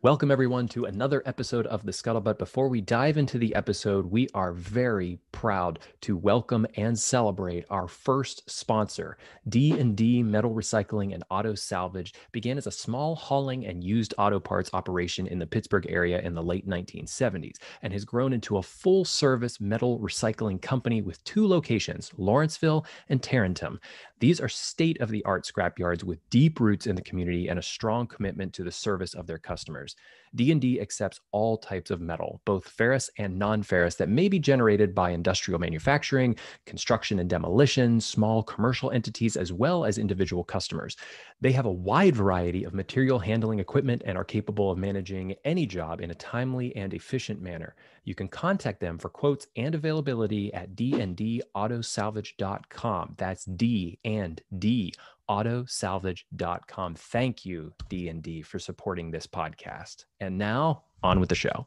Welcome, everyone, to another episode of the Scuttlebutt. Before we dive into the episode, we are very proud to welcome and celebrate our first sponsor. D&D Metal Recycling and Auto Salvage began as a small hauling and used auto parts operation in the Pittsburgh area in the late 1970s and has grown into a full-service metal recycling company with two locations, Lawrenceville and Tarentum. These are state-of-the-art scrapyards with deep roots in the community and a strong commitment to the service of their customers. D&D accepts all types of metal, both ferrous and non-ferrous, that may be generated by industrial manufacturing, construction and demolition, small commercial entities, as well as individual customers. They have a wide variety of material handling equipment and are capable of managing any job in a timely and efficient manner. You can contact them for quotes and availability at dndautosalvage.com. That's D&D autosalvage.com. Thank you, D&D, for supporting this podcast. And now on with the show.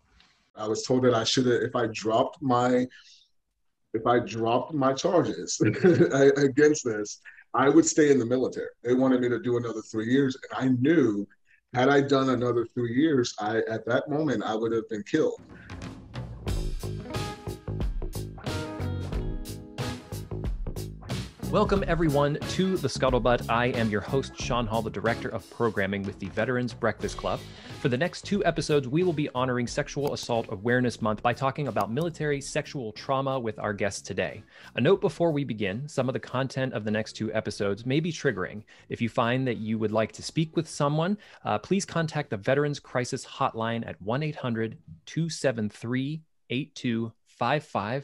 I was told that I should have, if I dropped my charges against this, I would stay in the military. They wanted me to do another 3 years. And I knew had I done another 3 years, at that moment, I would have been killed. Welcome, everyone, to the Scuttlebutt. I am your host, Sean Hall, the Director of Programming with the Veterans Breakfast Club. For the next 2 episodes, we will be honoring Sexual Assault Awareness Month by talking about military sexual trauma with our guests today. A note before we begin, some of the content of the next 2 episodes may be triggering. If you find that you would like to speak with someone, please contact the Veterans Crisis Hotline at 1-800-273-8255.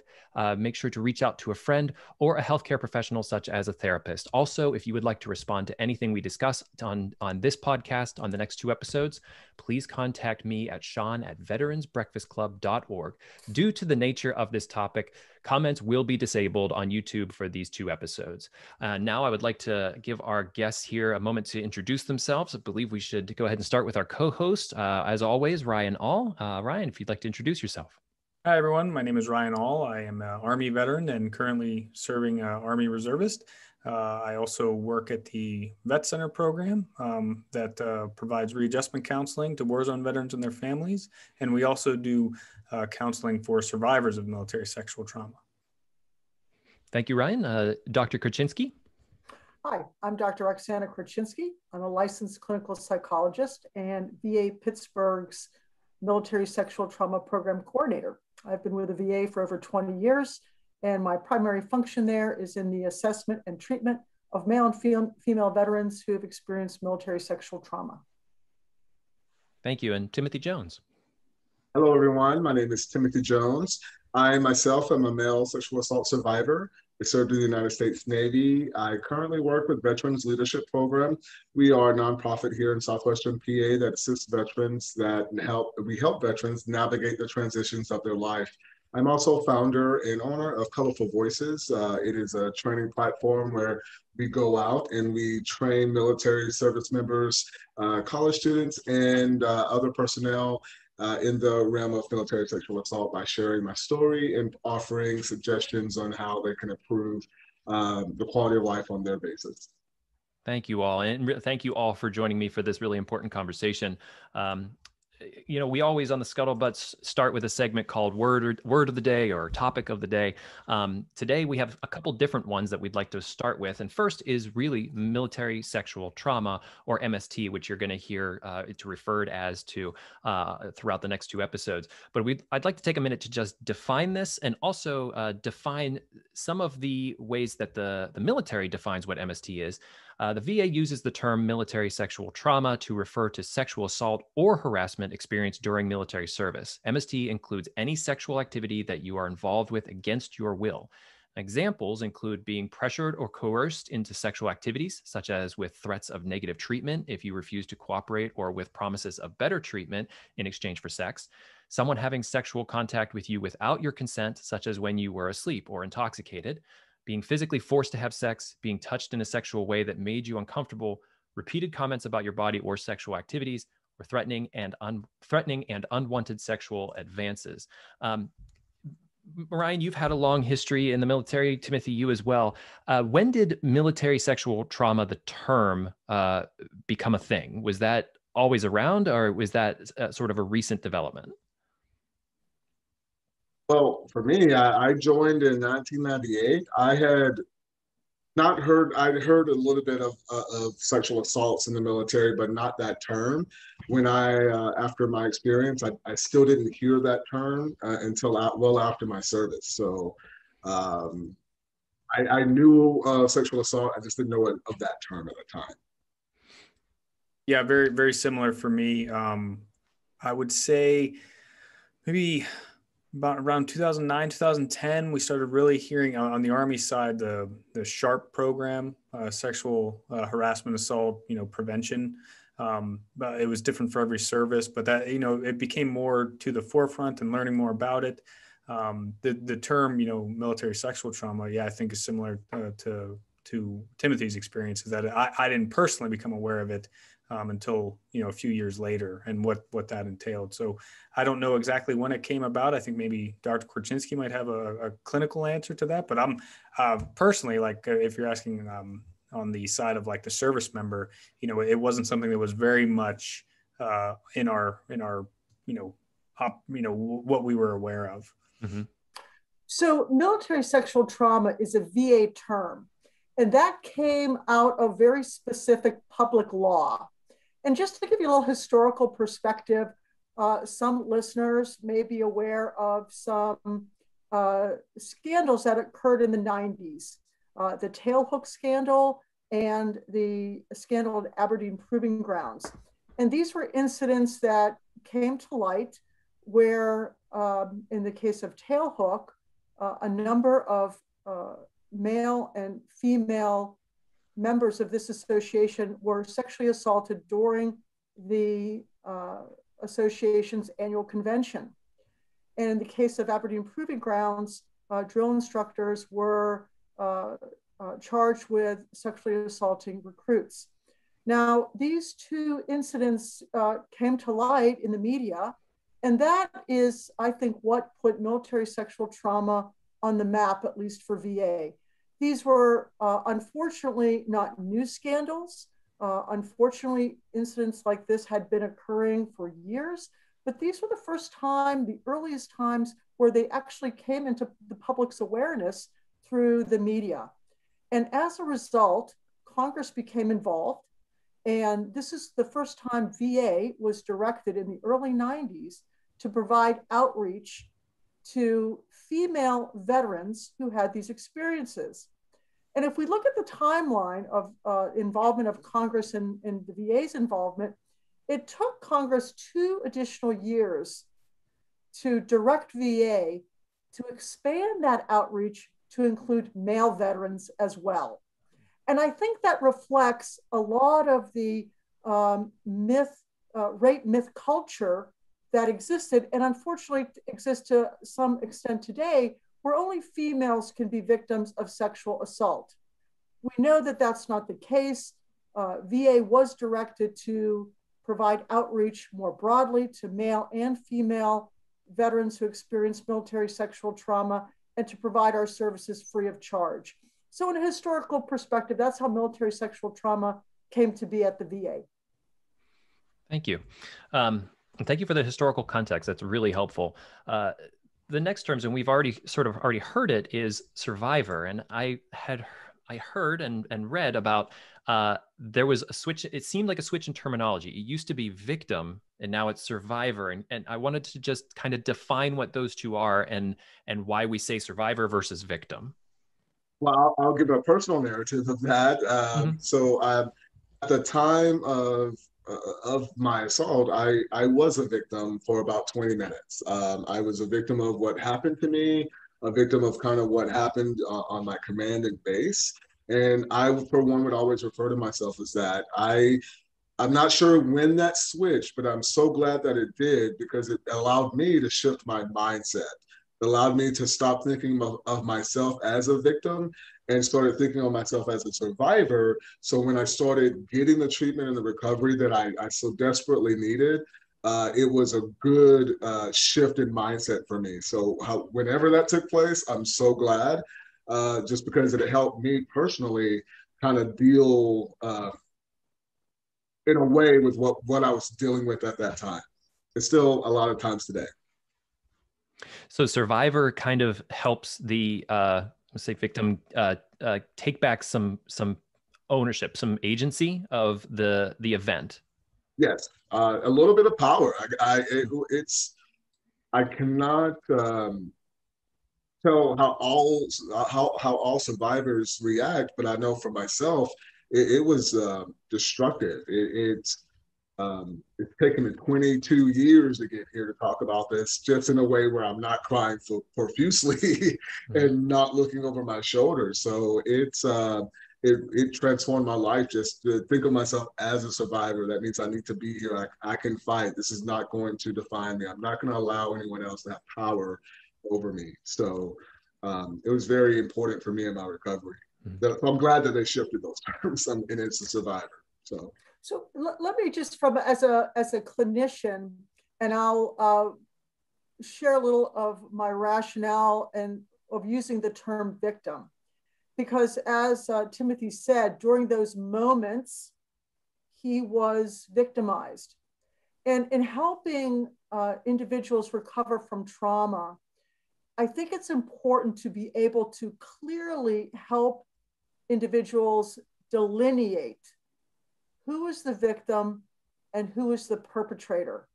Make sure to reach out to a friend or a healthcare professional such as a therapist. Also, if you would like to respond to anything we discuss on this podcast on the next 2 episodes, please contact me at sean@veteransbreakfastclub.org. Due to the nature of this topic, comments will be disabled on YouTube for these 2 episodes. Now I would like to give our guests here a moment to introduce themselves. I believe we should go ahead and start with our co-host, as always, Ryan All. Ryan, if you'd like to introduce yourself. Hi, everyone. My name is Ryan All. I am an Army veteran and currently serving Army Reservist. I also work at the Vet Center program that provides readjustment counseling to war zone veterans and their families. And we also do counseling for survivors of military sexual trauma. Thank you, Ryan. Dr. Kraczynski. Hi, I'm Dr. Oksana Kraczynski. I'm a licensed clinical psychologist and VA Pittsburgh's Military Sexual Trauma Program Coordinator. I've been with the VA for over 20 years, and my primary function there is in the assessment and treatment of male and female veterans who have experienced military sexual trauma. Thank you. And Timothy Jones. Hello, everyone. My name is Timothy Jones. I myself am a male sexual assault survivor. I served in the United States Navy. I currently work with Veterans Leadership Program. We are a nonprofit here in Southwestern PA that assists veterans we help veterans navigate the transitions of their life. I'm also founder and owner of Colorful Voices. It is a training platform where we go out and we train military service members, college students, and other personnel in the realm of military sexual assault by sharing my story and offering suggestions on how they can improve the quality of life on their basis. Thank you all. And thank you all for joining me for this really important conversation. We always on the Scuttlebutt start with a segment called Word of the Day or Topic of the Day. Today, we have a couple different ones that we'd like to start with. And first is really military sexual trauma, or MST, which you're going to hear it's referred as to throughout the next 2 episodes. But I'd like to take a minute to just define this and also define some of the ways that the military defines what MST is. The VA uses the term military sexual trauma to refer to sexual assault or harassment experienced during military service. MST includes any sexual activity that you are involved with against your will. Examples include being pressured or coerced into sexual activities, such as with threats of negative treatment if you refuse to cooperate, or with promises of better treatment in exchange for sex. Someone having sexual contact with you without your consent, such as when you were asleep or intoxicated. Being physically forced to have sex, being touched in a sexual way that made you uncomfortable, repeated comments about your body or sexual activities, or threatening and unwanted sexual advances. Ryan, you've had a long history in the military. Timothy, you as well. When did military sexual trauma, the term, become a thing? Was that always around, or was that sort of a recent development? Well, for me, I joined in 1998. I had not heard, I'd heard a little bit of sexual assaults in the military, but not that term. When after my experience, I still didn't hear that term until well after my service. So um, I knew sexual assault, I just didn't know it of that term at the time. Yeah, very, very similar for me. I would say maybe about around 2009, 2010, we started really hearing on the Army side, the SHARP program, sexual harassment, assault, prevention. But it was different for every service, but that, it became more to the forefront and learning more about it. The term, military sexual trauma, yeah, I think is similar to Timothy's experience, is that I didn't personally become aware of it until a few years later, and what that entailed. So I don't know exactly when it came about. I think maybe Dr. Korchinski might have a clinical answer to that. But I'm personally, like, if you're asking on the side of like the service member, it wasn't something that was very much in our what we were aware of. Mm-hmm. So military sexual trauma is a VA term, and that came out of very specific public law. And just to give you a little historical perspective, some listeners may be aware of some scandals that occurred in the 90s, the tailhook scandal and the scandal at Aberdeen Proving Grounds. And these were incidents that came to light where, in the case of tailhook, a number of male and female members of this association were sexually assaulted during the association's annual convention. And in the case of Aberdeen Proving Grounds, drill instructors were charged with sexually assaulting recruits. Now, these two incidents came to light in the media, and that is, I think, what put military sexual trauma on the map, at least for VA. These were unfortunately not new scandals. Unfortunately, incidents like this had been occurring for years, but these were the first time, the earliest times, where they actually came into the public's awareness through the media. And as a result, Congress became involved. And this is the first time VA was directed in the early 90s to provide outreach to female veterans who had these experiences. And if we look at the timeline of involvement of Congress and the VA's involvement, it took Congress 2 additional years to direct VA to expand that outreach to include male veterans as well. And I think that reflects a lot of the rape myth culture that existed, and unfortunately exists to some extent today, where only females can be victims of sexual assault. We know that that's not the case. VA was directed to provide outreach more broadly to male and female veterans who experience military sexual trauma, and to provide our services free of charge. So in a historical perspective, that's how military sexual trauma came to be at the VA. Thank you. And thank you for the historical context. That's really helpful. The next terms, and we've already heard it, is survivor. And I heard and read about there was a switch. It seemed like a switch in terminology. It used to be victim, and now it's survivor. And I wanted to just kind of define what those two are and why we say survivor versus victim. Well, I'll give a personal narrative of that. So at the time of my assault, I was a victim for about 20 minutes. I was a victim of what happened to me, a victim of kind of what happened on my command and base. And I, for one, would always refer to myself as that. I'm not sure when that switched, but I'm so glad that it did, because it allowed me to shift my mindset. It allowed me to stop thinking of myself as a victim and started thinking of myself as a survivor. So when I started getting the treatment and the recovery that I so desperately needed, it was a good shift in mindset for me. So whenever that took place, I'm so glad, just because it helped me personally kind of deal in a way with what I was dealing with at that time. It's still a lot of times today. So Survivor kind of helps the let's say victim take back some ownership, some agency of the event. Yes, a little bit of power. I cannot tell how all survivors react, but I know for myself, it was destructive. It's taken me 22 years to get here to talk about this, just in a way where I'm not crying profusely and not looking over my shoulder. So it transformed my life just to think of myself as a survivor. That means I need to be here. I can fight. This is not going to define me. I'm not going to allow anyone else to have power over me. So it was very important for me in my recovery. So I'm glad that they shifted those terms, and it's a survivor. So let me just as a clinician, and I'll share a little of my rationale and of using the term victim, because as Timothy said, during those moments, he was victimized. And in helping individuals recover from trauma, I think it's important to be able to clearly help individuals delineate who is the victim and who is the perpetrator,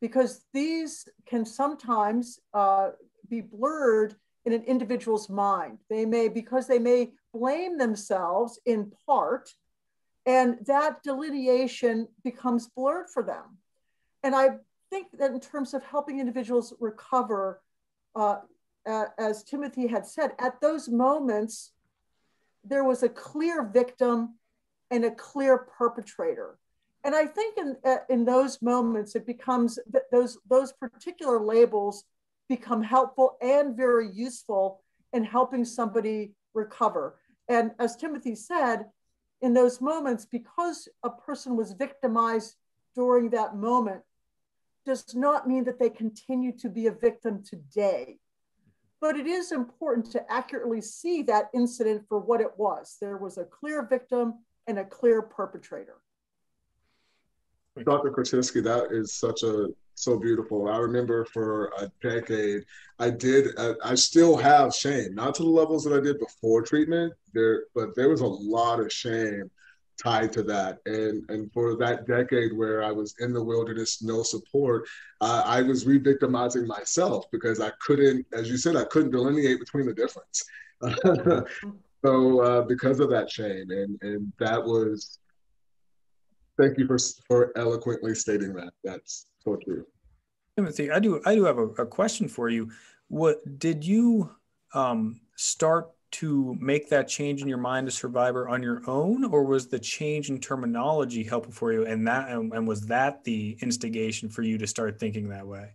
because these can sometimes be blurred in an individual's mind. Because they may blame themselves in part, and that delineation becomes blurred for them. And I think that in terms of helping individuals recover, as Timothy had said, at those moments, there was a clear victim and a clear perpetrator. And I think in those moments, it becomes that those particular labels become helpful and very useful in helping somebody recover. And as Timothy said, in those moments, because a person was victimized during that moment, does not mean that they continue to be a victim today. But it is important to accurately see that incident for what it was. There was a clear victim and a clear perpetrator. Dr. Krasinski, that is so beautiful. I remember for a decade, I still have shame, not to the levels that I did before treatment, but there was a lot of shame tied to that. And for that decade where I was in the wilderness, no support, I was re-victimizing myself because I couldn't, as you said, I couldn't delineate between the difference. So because of that shame, and that was, thank you for eloquently stating that. That's so true. Timothy, I do have a question for you. What did you start to make that change in your mind as survivor on your own, or was the change in terminology helpful for you, and was that the instigation for you to start thinking that way?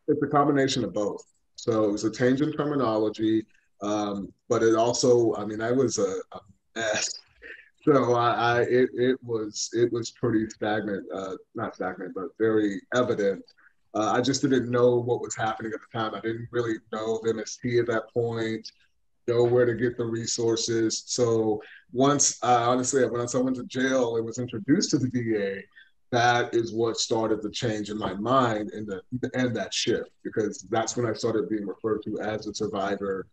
It's a combination of both. So it was a change in terminology, but it also, I mean, I was a mess. So it was pretty stagnant, not stagnant, but very evident. I just didn't know what was happening at the time. I didn't really know of MST at that point, know where to get the resources. So once I went to jail and was introduced to the VA, that is what started the change in my mind and that shift, because that's when I started being referred to as a survivor,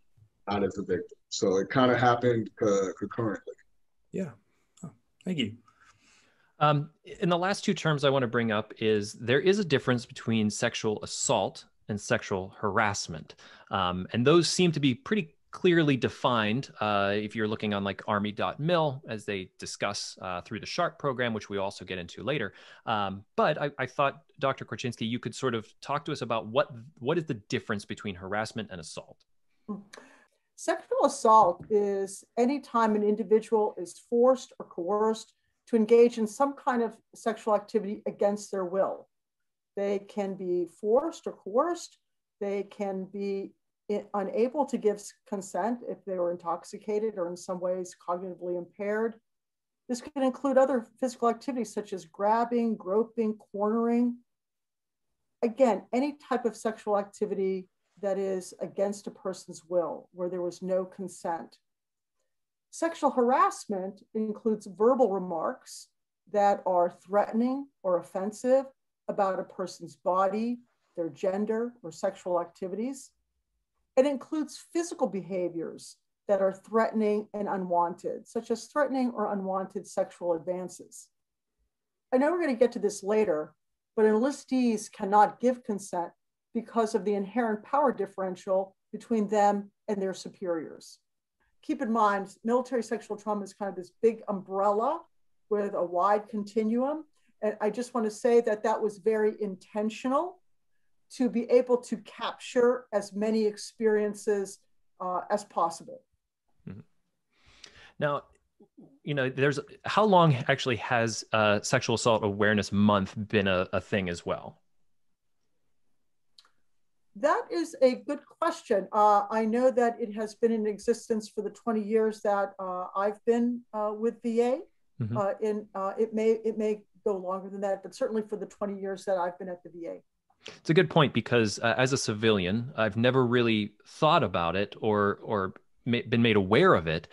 not as a victim. So it kind of happened concurrently. Yeah. Oh, thank you. In the last two terms I want to bring up is there is a difference between sexual assault and sexual harassment. And those seem to be pretty clearly defined if you're looking on like army.mil, as they discuss through the SHARP program, which we also get into later. But I thought, Dr. Korchinski, you could sort of talk to us about what is the difference between harassment and assault? Sexual assault is any time an individual is forced or coerced to engage in some kind of sexual activity against their will. They can be forced or coerced. They can be unable to give consent if they were intoxicated or in some ways cognitively impaired. This can include other physical activities such as grabbing, groping, cornering. Again, any type of sexual activity that is against a person's will, where there was no consent. Sexual harassment includes verbal remarks that are threatening or offensive about a person's body, their gender, or sexual activities. It includes physical behaviors that are threatening and unwanted, such as threatening or unwanted sexual advances. I know we're going to get to this later, but enlistees cannot give consent because of the inherent power differential between them and their superiors. Keep in mind, military sexual trauma is kind of this big umbrella with a wide continuum. And I just want to say that that was very intentional to be able to capture as many experiences as possible. Mm-hmm. Now, how long actually has Sexual Assault Awareness Month been a thing as well? That is a good question. I know that it has been in existence for the 20 years that I've been with VA. Mm-hmm. It may go longer than that, but certainly for the 20 years that I've been at the VA. It's a good point because as a civilian, I've never really thought about it or been made aware of it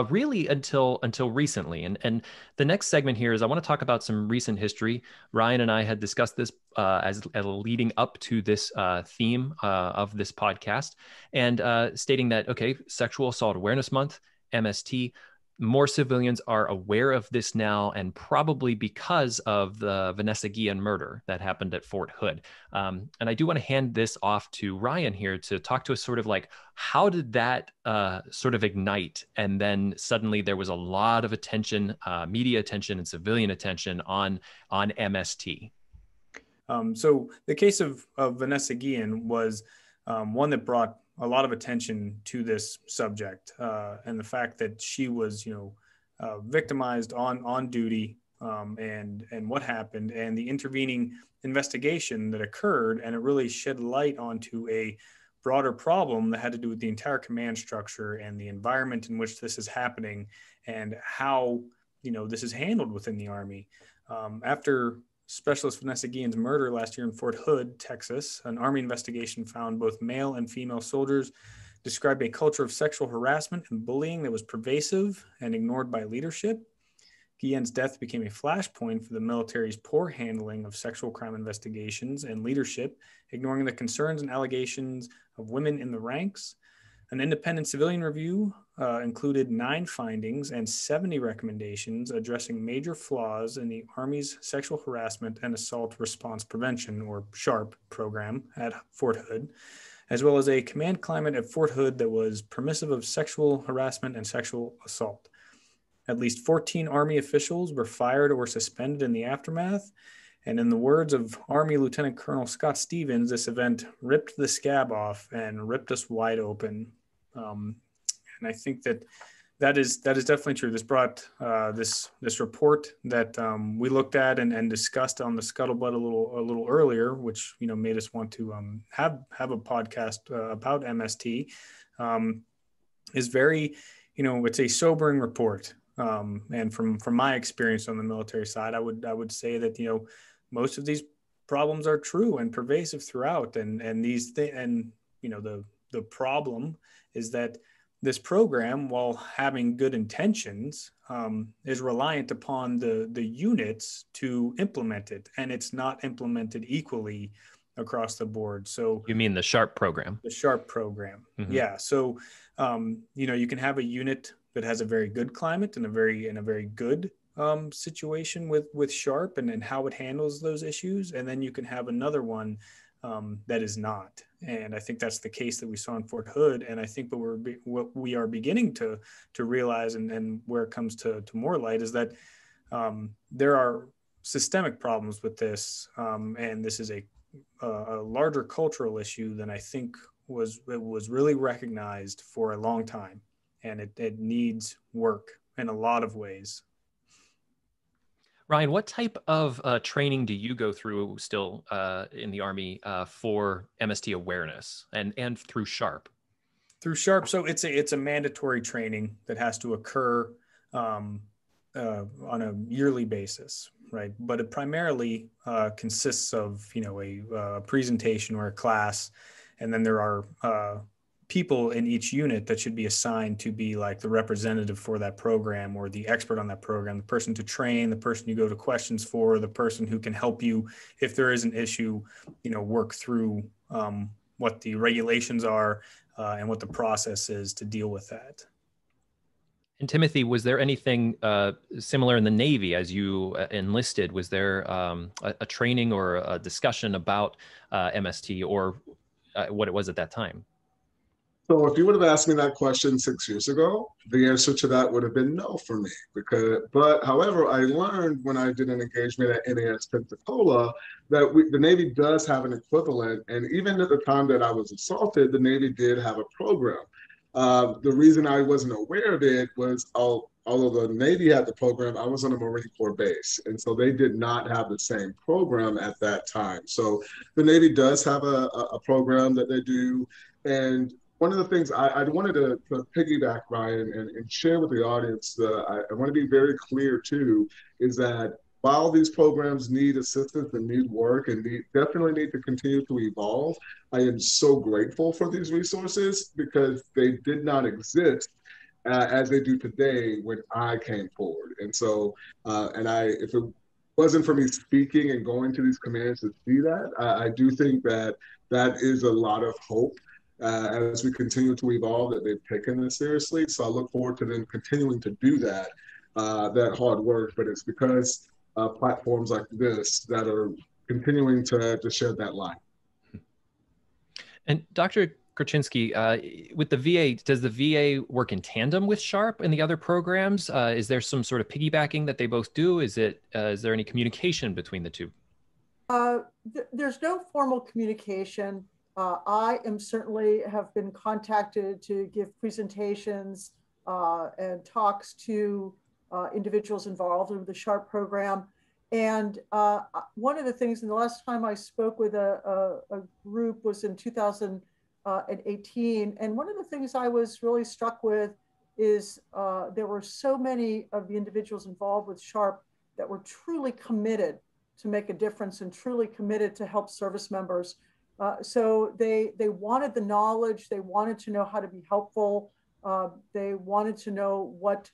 really until recently. And the next segment here is I want to talk about some recent history. Ryan and I had discussed this as leading up to this theme of this podcast, and stating that, okay, Sexual Assault Awareness Month, MST, more civilians are aware of this now, and probably because of the Vanessa Guillen murder that happened at Fort Hood. And I do want to hand this off to Ryan here to talk to us sort of like, how did that sort of ignite? And then suddenly there was a lot of attention, media attention and civilian attention on MST. So the case of Vanessa Guillen was one that brought a lot of attention to this subject, and the fact that she was, victimized on duty, and what happened, and the intervening investigation that occurred, and it really shed light onto a broader problem that had to do with the entire command structure and the environment in which this is happening, and how this is handled within the Army. After Specialist Vanessa Guillen's murder last year in Fort Hood, Texas, an Army investigation found both male and female soldiers described a culture of sexual harassment and bullying that was pervasive and ignored by leadership. Guillen's death became a flashpoint for the military's poor handling of sexual crime investigations and leadership, ignoring the concerns and allegations of women in the ranks. An independent civilian review included 9 findings and 70 recommendations addressing major flaws in the Army's sexual harassment and assault response prevention, or SHARP, program at Fort Hood, as well as a command climate at Fort Hood that was permissive of sexual harassment and sexual assault. At least 14 Army officials were fired or suspended in the aftermath. And in the words of Army Lieutenant Colonel Scott Stevens, this event ripped the scab off and ripped us wide open. And I think that is definitely true. This brought this report that we looked at and discussed on the Scuttlebutt a little earlier, which made us want to have a podcast about MST. Is very, it's a sobering report. And from my experience on the military side, I would say that most of these problems are true and pervasive throughout, and the problem is that this program, while having good intentions, is reliant upon the units to implement it, and it's not implemented equally across the board. So you mean the SHARP program? The SHARP program, mm-hmm. Yeah. So you can have a unit that has a very good climate and a very good situation with SHARP and how it handles those issues, and then you can have another one that is not. And I think that's the case that we saw in Fort Hood. And I think what we are beginning to realize, and where it comes to more light, is that there are systemic problems with this, and this is a larger cultural issue than I think was really recognized for a long time, and it needs work in a lot of ways. Ryan, what type of training do you go through still in the Army for MST awareness and through SHARP? Through SHARP, so it's a mandatory training that has to occur on a yearly basis, right? But it primarily consists of a presentation or a class, and then there are people in each unit that should be assigned to be like the representative for that program, or the expert on that program, the person to train, the person you go to questions for, the person who can help you if there is an issue, work through what the regulations are and what the process is to deal with that. And Timothy, was there anything similar in the Navy as you enlisted? Was there a training or a discussion about MST, or what it was at that time? So if you would have asked me that question 6 years ago, the answer to that would have been no for me. But however, I learned when I did an engagement at NAS Pensacola that the Navy does have an equivalent. And even at the time that I was assaulted, the Navy did have a program. The reason I wasn't aware of it was although the Navy had the program, I was on a Marine Corps base. And so they did not have the same program at that time. So the Navy does have a program that they do. And one of the things I wanted to piggyback, Ryan, and share with the audience, I want to be very clear too, is that while these programs need assistance and need work and definitely need to continue to evolve, I am so grateful for these resources because they did not exist as they do today when I came forward. And so, if it wasn't for me speaking and going to these commands to see that, I do think that that is a lot of hope as we continue to evolve, that they've taken this seriously. So I look forward to them continuing to do that hard work. But it's because platforms like this that are continuing to shed that light. And Dr. Krasinski, with the VA, does the VA work in tandem with SHARP and the other programs? Is there some sort of piggybacking that they both do? Is there any communication between the two? There's no formal communication. I am certainly have been contacted to give presentations and talks to individuals involved in the SHARP program. And one of the things, and the last time I spoke with a group was in 2018. And one of the things I was really struck with is there were so many of the individuals involved with SHARP that were truly committed to make a difference and truly committed to help service members. So they wanted the knowledge, they wanted to know how to be helpful, they wanted to know what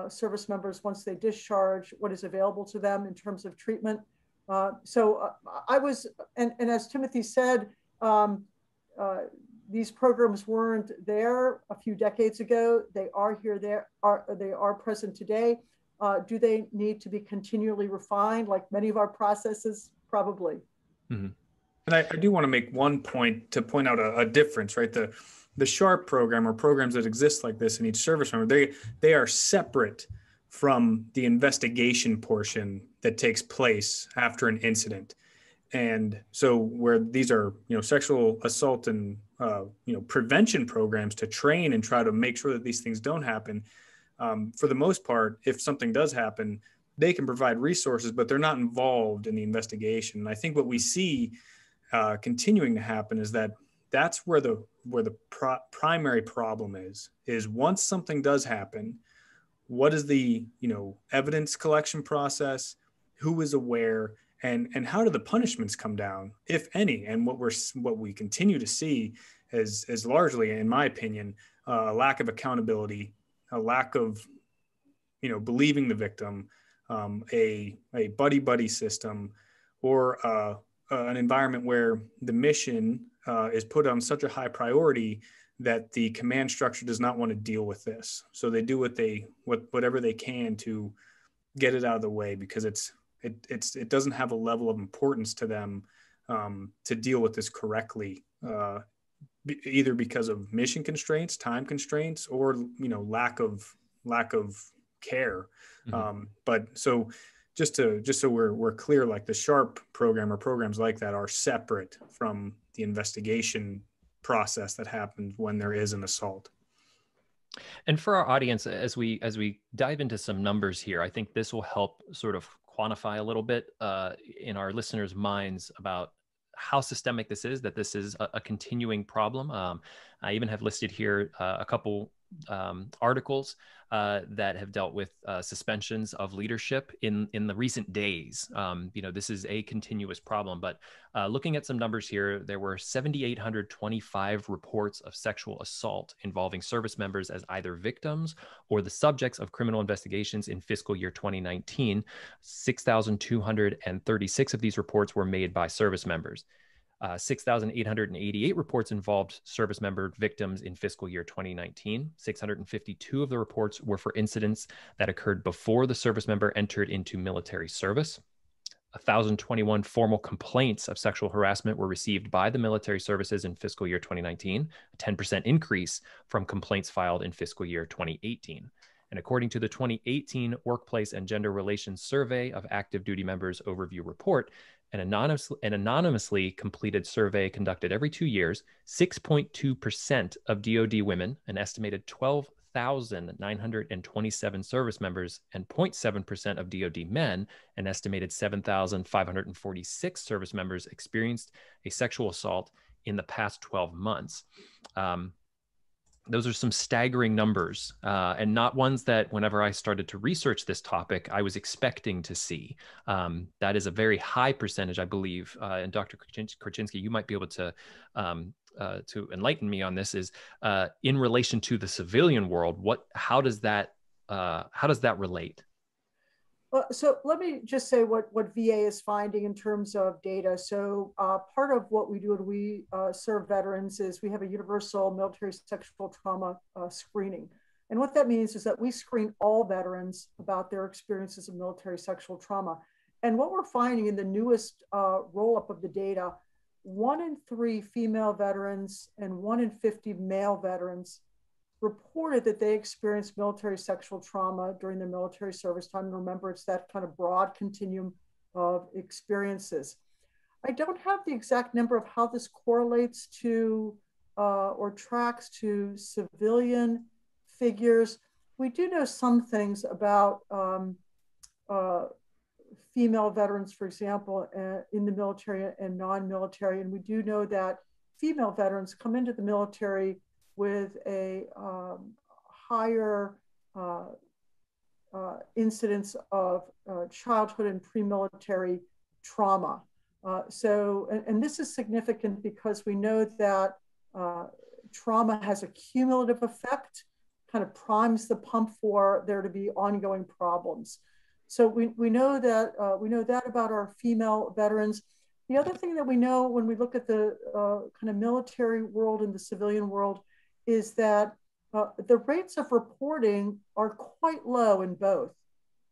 service members, once they discharge, what is available to them in terms of treatment. So I was, and as Timothy said, these programs weren't there a few decades ago. They are here, they are present today. Do they need to be continually refined like many of our processes? Probably. Mm-hmm. And I do want to make one point to point out a difference, right? The SHARP program, or programs that exist like this in each service member, they are separate from the investigation portion that takes place after an incident. And so where these are, sexual assault and, prevention programs to train and try to make sure that these things don't happen, for the most part, if something does happen, they can provide resources, but they're not involved in the investigation. And I think what we see continuing to happen is that's where the primary problem is once something does happen, what is the evidence collection process, who is aware, and how do the punishments come down, if any? And what we continue to see is largely, in my opinion, a lack of accountability, a lack of believing the victim, a buddy system, or an environment where the mission is put on such a high priority that the command structure does not want to deal with this. So they do whatever they can to get it out of the way, because it doesn't have a level of importance to them to deal with this correctly, either because of mission constraints, time constraints, or lack of care. Mm-hmm. But so just so we're clear, like the SHARP program or programs like that are separate from the investigation process that happens when there is an assault. And for our audience, as we dive into some numbers here, I think this will help sort of quantify a little bit in our listeners' minds about how systemic this is, that this is a continuing problem. I even have listed here a couple articles that have dealt with suspensions of leadership in the recent days. This is a continuous problem, but looking at some numbers here, there were 7,825 reports of sexual assault involving service members as either victims or the subjects of criminal investigations in fiscal year 2019. 6,236 of these reports were made by service members. 6,888 reports involved service member victims in fiscal year 2019. 652 of the reports were for incidents that occurred before the service member entered into military service. 1,021 formal complaints of sexual harassment were received by the military services in fiscal year 2019, a 10% increase from complaints filed in fiscal year 2018. And according to the 2018 Workplace and Gender Relations Survey of Active Duty Members Overview Report, an anonymously completed survey conducted every 2 years, 6.2% of DoD women, an estimated 12,927 service members, and 0.7% of DoD men, an estimated 7,546 service members, experienced a sexual assault in the past 12 months. Those are some staggering numbers, and not ones that whenever I started to research this topic, I was expecting to see. That is a very high percentage, I believe. And Dr. Korchinski, you might be able to enlighten me on this, is in relation to the civilian world, how does that relate? So let me just say what VA is finding in terms of data. So part of what we do when we serve veterans is we have a universal military sexual trauma screening. And what that means is that we screen all veterans about their experiences of military sexual trauma. And what we're finding in the newest roll-up of the data, 1 in 3 female veterans and 1 in 50 male veterans reported that they experienced military sexual trauma during their military service time. And remember, it's that kind of broad continuum of experiences. I don't have the exact number of how this correlates to or tracks to civilian figures. We do know some things about female veterans, for example, in the military and non-military. And we do know that female veterans come into the military with a higher incidence of childhood and pre-military trauma. And this is significant because we know that trauma has a cumulative effect, kind of primes the pump for there to be ongoing problems. So we know that about our female veterans. The other thing that we know when we look at the kind of military world and the civilian world is that the rates of reporting are quite low in both.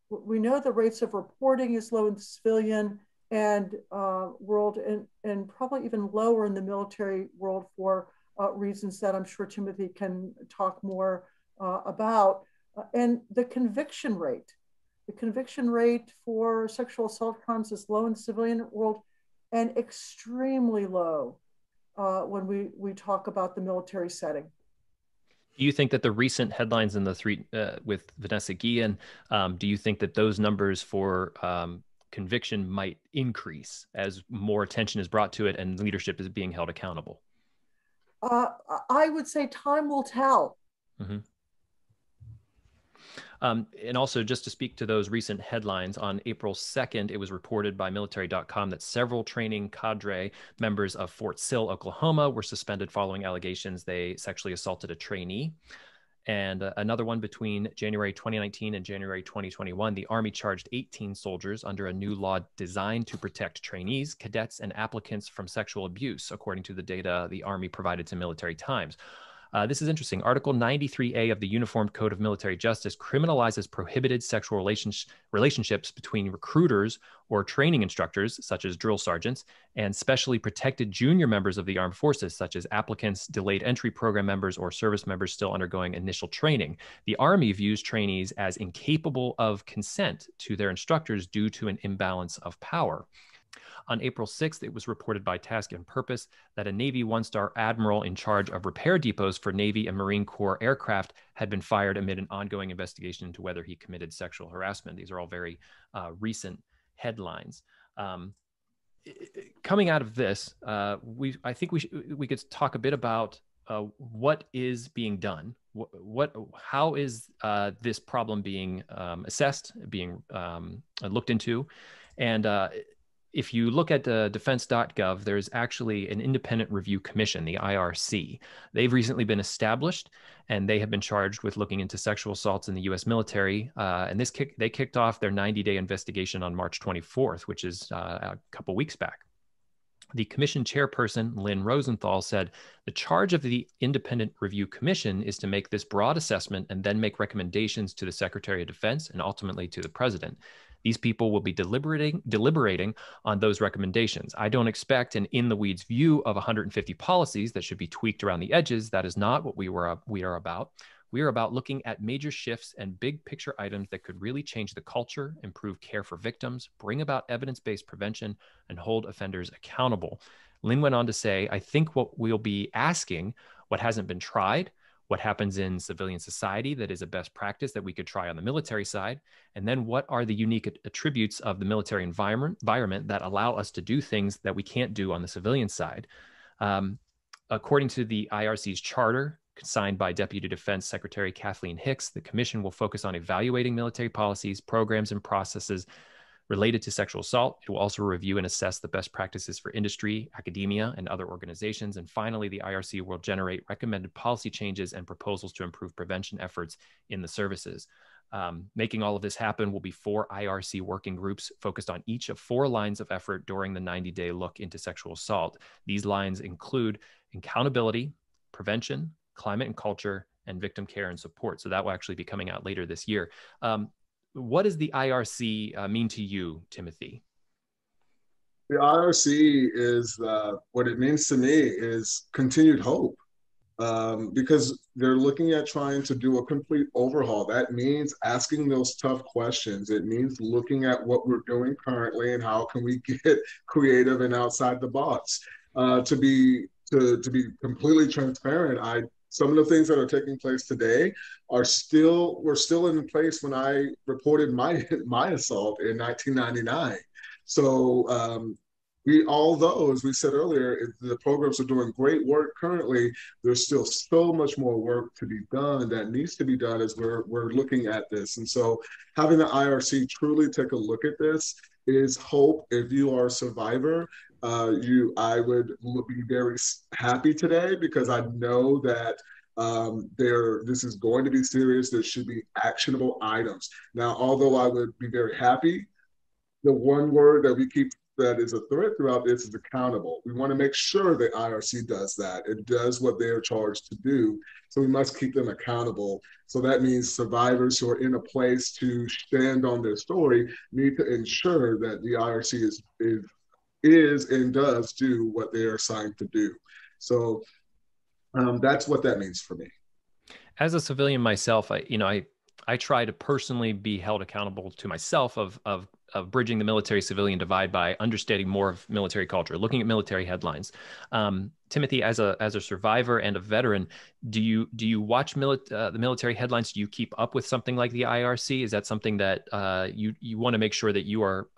We know the rates of reporting is low in the civilian and world, and probably even lower in the military world for reasons that I'm sure Timothy can talk more about. And the conviction rate for sexual assault crimes is low in the civilian world and extremely low when we talk about the military setting. Do you think that the recent headlines in the three with Vanessa Guillen, do you think that those numbers for conviction might increase as more attention is brought to it and leadership is being held accountable? I would say time will tell. Mm-hmm. And also, just to speak to those recent headlines, on April 2nd, it was reported by military.com that several training cadre members of Fort Sill, Oklahoma, were suspended following allegations they sexually assaulted a trainee. And another one between January 2019 and January 2021, the Army charged 18 soldiers under a new law designed to protect trainees, cadets, and applicants from sexual abuse, according to the data the Army provided to Military Times. This is interesting. Article 93A of the Uniform Code of Military Justice criminalizes prohibited sexual relationships between recruiters or training instructors, such as drill sergeants, and specially protected junior members of the armed forces, such as applicants, delayed entry program members, or service members still undergoing initial training. The Army views trainees as incapable of consent to their instructors due to an imbalance of power. On April 6th, it was reported by Task and Purpose that a Navy one-star admiral in charge of repair depots for Navy and Marine Corps aircraft had been fired amid an ongoing investigation into whether he committed sexual harassment. These are all very recent headlines. Coming out of this, I think we could talk a bit about what is being done, how is this problem being assessed, being looked into? And if you look at defense.gov, there's actually an independent review commission, the IRC. They've recently been established, and they have been charged with looking into sexual assaults in the U.S. military. And they kicked off their 90-day investigation on March 24th, which is a couple weeks back. The commission chairperson, Lynn Rosenthal, said the charge of the independent review commission is to make this broad assessment and then make recommendations to the Secretary of Defense and ultimately to the president. These people will be deliberating on those recommendations. I don't expect an in-the-weeds view of 150 policies that should be tweaked around the edges. That is not what we are about. We are about looking at major shifts and big picture items that could really change the culture, improve care for victims, bring about evidence-based prevention, and hold offenders accountable. Lynn went on to say, I think what we'll be asking, what hasn't been tried, what happens in civilian society that is a best practice that we could try on the military side, and then what are the unique attributes of the military environment that allow us to do things that we can't do on the civilian side. According to the IRC's charter, signed by Deputy Defense Secretary Kathleen Hicks, the commission will focus on evaluating military policies, programs, and processes related to sexual assault. It will also review and assess the best practices for industry, academia, and other organizations. And finally, the IRC will generate recommended policy changes and proposals to improve prevention efforts in the services. Making all of this happen will be 4 IRC working groups focused on each of 4 lines of effort during the 90-day look into sexual assault. These lines include accountability, prevention, climate and culture, and victim care and support. So that will actually be coming out later this year. What does the IRC mean to you, Timothy? The IRC is, what it means to me is continued hope, because they're looking at trying to do a complete overhaul. That means asking those tough questions. It means looking at what we're doing currently and how can we get creative and outside the box. To be completely transparent, some of the things that are taking place today were still in place when I reported my assault in 1999. So although, as we said earlier, the programs are doing great work currently, there's still so much more work to be done that needs to be done as we're looking at this. And so having the IRC truly take a look at this is hope. If you are a survivor, I would be very happy today because I know that this is going to be serious. There should be actionable items. Now, although I would be very happy, the one word that we keep that is a thread throughout this is accountable. We want to make sure the IRC does that. It does what they're charged to do. So we must keep them accountable. So that means survivors who are in a place to stand on their story need to ensure that the IRC is and does do what they are assigned to do. So that's what that means for me. As a civilian myself, I try to personally be held accountable to myself of bridging the military-civilian divide by understanding more of military culture, looking at military headlines. Timothy, as a survivor and a veteran, do you watch the military headlines? Do you keep up with something like the IRC? Is that something that you want to make sure that you are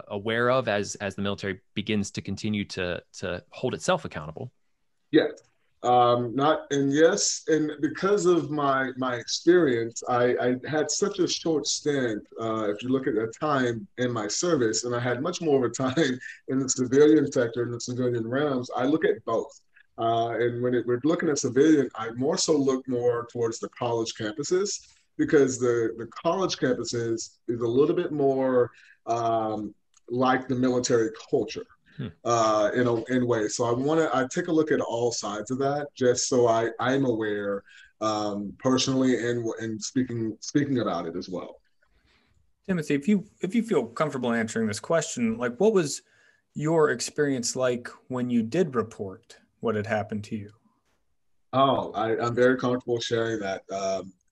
aware of as the military begins to continue to hold itself accountable? Yes. Yes, and because of my experience, I had such a short stint. If you look at the time in my service, and I had much more of a time in the civilian sector, in the civilian realms, I look at both. And when we're looking at civilian, I more so look more towards the college campuses because the college campuses is a little bit more like the military culture. In ways. So I take a look at all sides of that just so I'm aware personally and speaking about it as well. Timothy, if you feel comfortable answering this question, like what was your experience like when you did report what had happened to you? Oh, I'm very comfortable sharing that.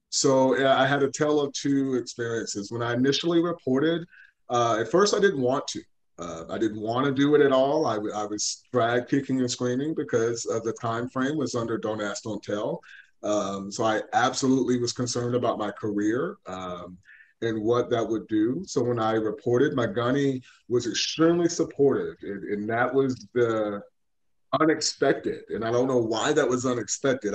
So I had a tale of 2 experiences. When I initially reported, at first I didn't want to. I didn't want to do it at all. I was dragged kicking and screaming because of the time frame was under Don't Ask, Don't Tell. So I absolutely was concerned about my career and what that would do. So when I reported, my gunny was extremely supportive, and that was the unexpected. And I don't know why that was unexpected.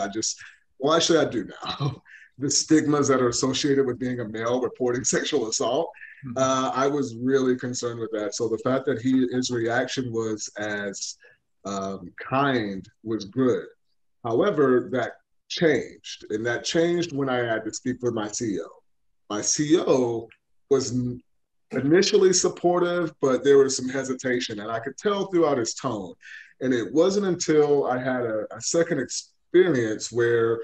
Well, actually, I do now. The stigmas that are associated with being a male reporting sexual assault, I was really concerned with that. So the fact that his reaction was as kind was good. However, that changed, and that changed when I had to speak with my CEO. My CEO was initially supportive, but there was some hesitation, and I could tell throughout his tone. And it wasn't until I had a second experience where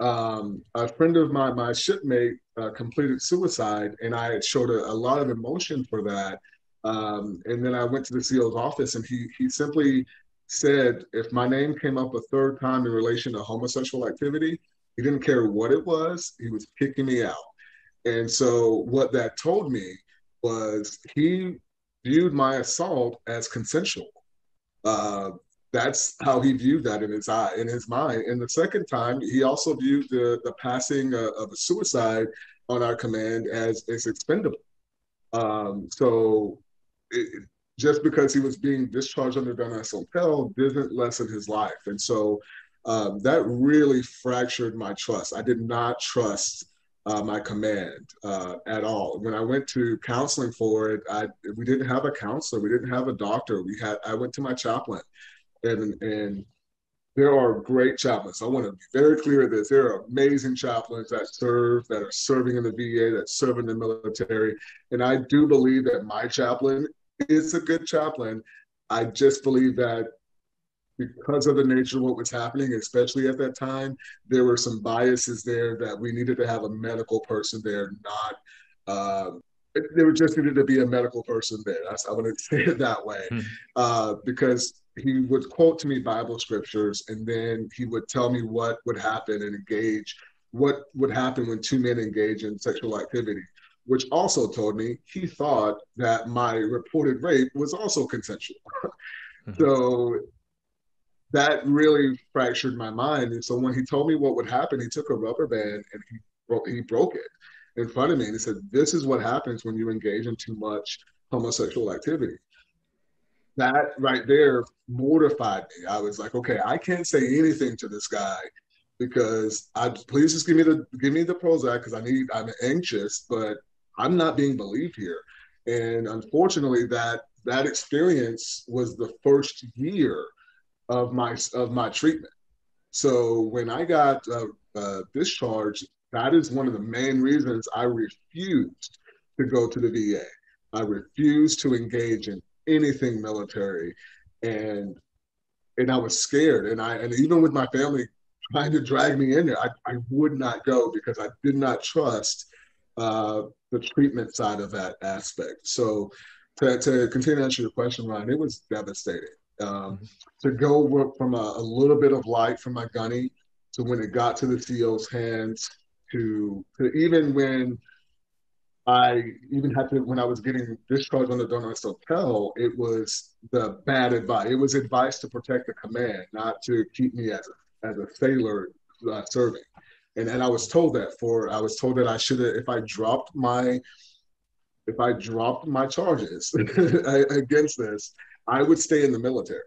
a friend of mine, my shipmate, completed suicide, and I had showed a lot of emotion for that. And then I went to the CEO's office, and he simply said, if my name came up a third time in relation to homosexual activity, he didn't care what it was, he was kicking me out. And so what that told me was he viewed my assault as consensual. Uh, that's how he viewed that in his mind. And the second time, he also viewed the passing of a suicide on our command as expendable. So just because he was being discharged under Gunner's Hotel didn't lessen his life. And so that really fractured my trust. I did not trust my command at all. When I went to counseling for it, we didn't have a counselor, we didn't have a doctor. I went to my chaplain, and there are great chaplains. I want to be very clear of this. There are amazing chaplains that are serving in the VA, that serve in the military. And I do believe that my chaplain is a good chaplain. I just believe that because of the nature of what was happening, especially at that time, there were some biases there that we needed to have a medical person there, not there just needed to be a medical person there. I want to say it that way, because he would quote to me Bible scriptures, and then he would tell me what would happen and what would happen when two men engage in sexual activity, which also told me he thought that my reported rape was also consensual. So that really fractured my mind. And so when he told me what would happen, he took a rubber band and he broke it in front of me. And he said, this is what happens when you engage in too much homosexual activity. That right there mortified me. I was like, okay, I can't say anything to this guy because please just give me the Prozac because I'm anxious, but I'm not being believed here. And unfortunately, that experience was the first year of my treatment. So when I got discharged, that is one of the main reasons I refused to go to the VA. I refused to engage in anything military, and I was scared. And even with my family trying to drag me in there, I would not go because I did not trust the treatment side of that aspect. So to continue to answer your question, Ryan, it was devastating. To go work from a little bit of light from my gunny to when it got to the CEO's hands to even when when I was getting discharged on the Donut Hotel, it was the bad advice. It was advice to protect the command, not to keep me as a sailor serving. And I was told that I should have, if I dropped my charges against this, I would stay in the military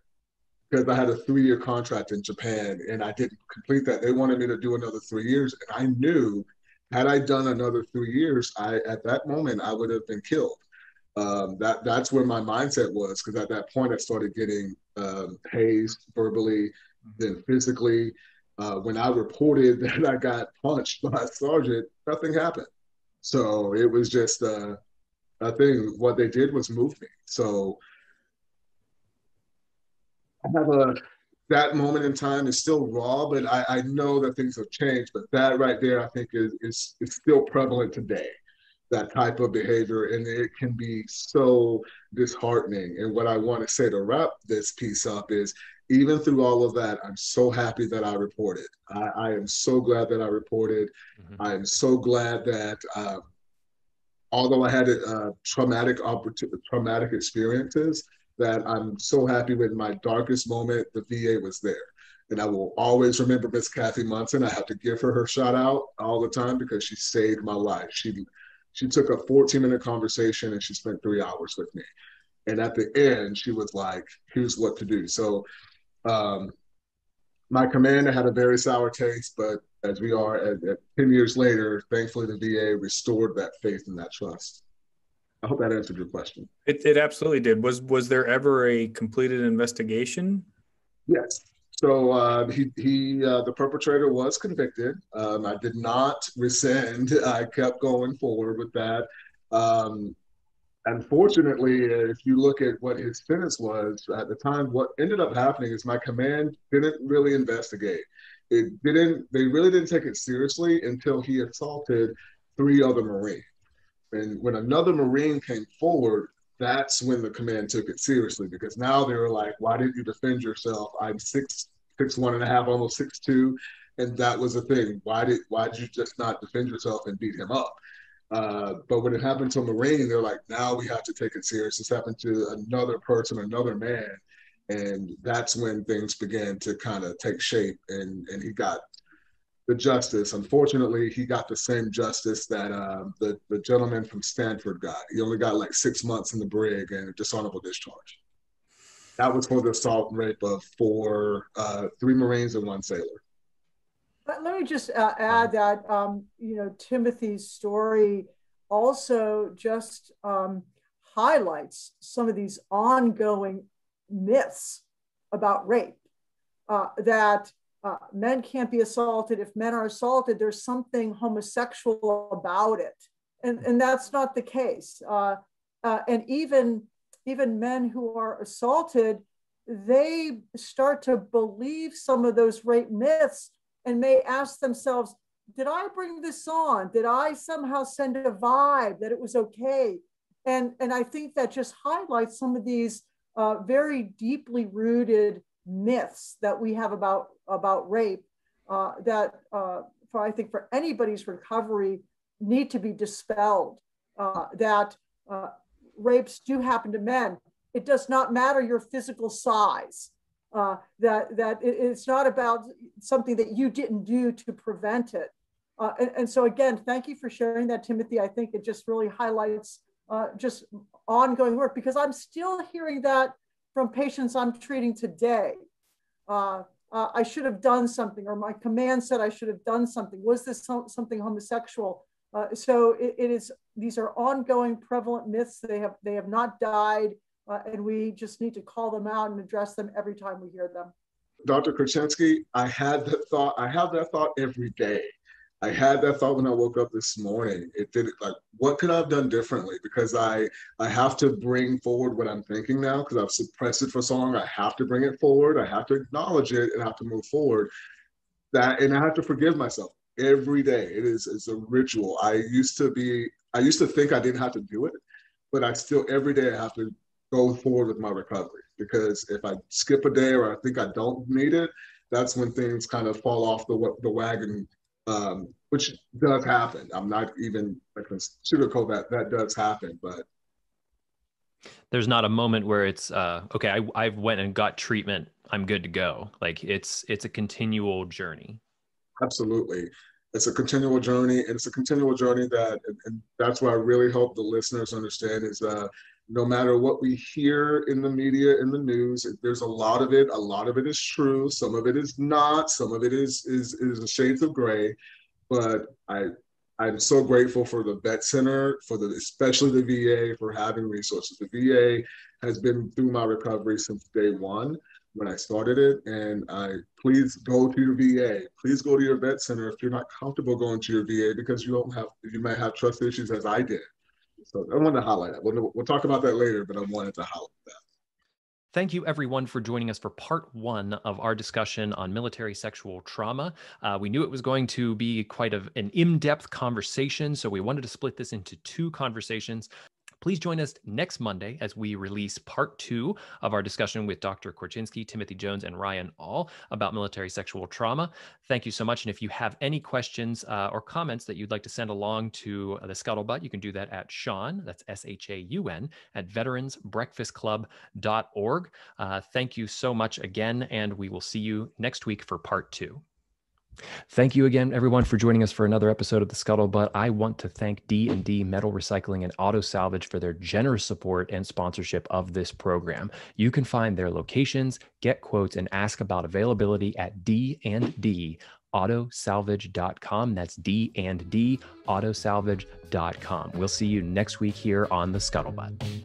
because I had a 3-year contract in Japan and I didn't complete that. They wanted me to do another 3 years. And I knew had I done another 3 years, at that moment, I would have been killed. That's where my mindset was, because at that point, I started getting hazed verbally, then physically. When I reported that I got punched by a sergeant, nothing happened. So it was just I think what they did was move me. So I have that moment in time is still raw, but I know that things have changed. But that right there, I think is still prevalent today, that type of behavior, and it can be so disheartening. And what I want to say to wrap this piece up is, even through all of that, I'm so happy that I reported. I am so glad that I reported. I am so glad that although I had traumatic experiences, that I'm so happy with my darkest moment, the VA was there. And I will always remember Miss Kathy Munson. I have to give her shout out all the time because she saved my life. She took a 14-minute conversation and she spent 3 hours with me. And at the end, she was like, here's what to do. So My commander had a very sour taste, but as we are at 10 years later, thankfully the VA restored that faith and that trust. I hope that answered your question. It absolutely did. Was there ever a completed investigation? Yes. So the perpetrator was convicted. I did not rescind. I kept going forward with that. Um, Unfortunately, if you look at what his sentence was at the time, what ended up happening is my command didn't really investigate. They really didn't take it seriously until he assaulted 3 other Marines. And when another Marine came forward, that's when the command took it seriously because now they were like, why didn't you defend yourself? I'm 6'1.5", almost 6'2". And that was the thing. Why did you just not defend yourself and beat him up? But when it happened to a Marine, they're like, now we have to take it serious. This happened to another person, another man. And that's when things began to kind of take shape and he got the justice. Unfortunately, he got the same justice that the gentleman from Stanford got. He only got like 6 months in the brig and a dishonorable discharge. That was for the assault and rape of 3 Marines and 1 sailor. But let me just add that, Timothy's story also just highlights some of these ongoing myths about rape, that men can't be assaulted. If men are assaulted, there's something homosexual about it. And that's not the case. And even men who are assaulted, they start to believe some of those rape myths and may ask themselves, did I bring this on? Did I somehow send a vibe that it was okay? And I think that just highlights some of these very deeply rooted myths that we have about rape that I think for anybody's recovery need to be dispelled, that rapes do happen to men. It does not matter your physical size. That it's not about something that you didn't do to prevent it. And so again, thank you for sharing that, Timothy. I think it just really highlights just ongoing work because I'm still hearing that from patients I'm treating today. I should have done something, or my command said I should have done something. Was this something homosexual? So it is. These are ongoing prevalent myths. They have not died. And we just need to call them out and address them every time we hear them. Dr. Krasinski, I had that thought. I have that thought every day. I had that thought when I woke up this morning. It did like, what could I have done differently? Because I have to bring forward what I'm thinking now because I've suppressed it for so long. I have to bring it forward. I have to acknowledge it and I have to move forward. And I have to forgive myself every day. It's a ritual. I used to think I didn't have to do it, but I still every day I have to go forward with my recovery because if I skip a day or I think I don't need it, that's when things kind of fall off the wagon, which does happen. I'm not even like a sugarcoat that does happen, but there's not a moment where it's okay. I went and got treatment. I'm good to go. Like it's a continual journey. Absolutely. It's a continual journey, and it's a continual journey and that's why I really hope the listeners understand is no matter what we hear in the media, in the news, there's a lot of it. A lot of it is true. Some of it is not. Some of it is shades of gray. But I'm so grateful for the Vet Center, especially the VA, for having resources. The VA has been through my recovery since day one when I started it. And please go to your VA. Please go to your Vet Center if you're not comfortable going to your VA because you might have trust issues as I did. So I wanted to highlight that. We'll talk about that later, but I wanted to highlight that. Thank you, everyone, for joining us for part 1 of our discussion on military sexual trauma. We knew it was going to be quite an in-depth conversation, so we wanted to split this into 2 conversations. Please join us next Monday as we release part 2 of our discussion with Dr. Korchinski, Timothy Jones, and Ryan All about military sexual trauma. Thank you so much. And if you have any questions or comments that you'd like to send along to the Scuttlebutt, you can do that at Sean, that's SHAUN, at veteransbreakfastclub.org. Thank you so much again, and we will see you next week for part 2. Thank you again, everyone, for joining us for another episode of the Scuttlebutt. I want to thank D&D Metal Recycling and Auto Salvage for their generous support and sponsorship of this program. You can find their locations, get quotes, and ask about availability at D&Dautosalvage.com. That's D&Dautosalvage.com. We'll see you next week here on the Scuttlebutt.